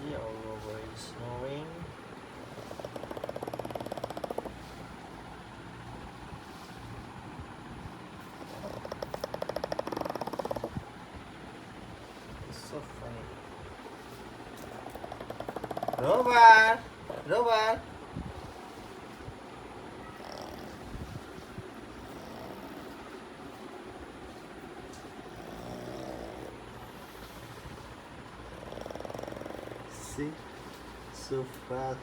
see all over is snowing. It's so funny. Robar! Robar! See? So fast.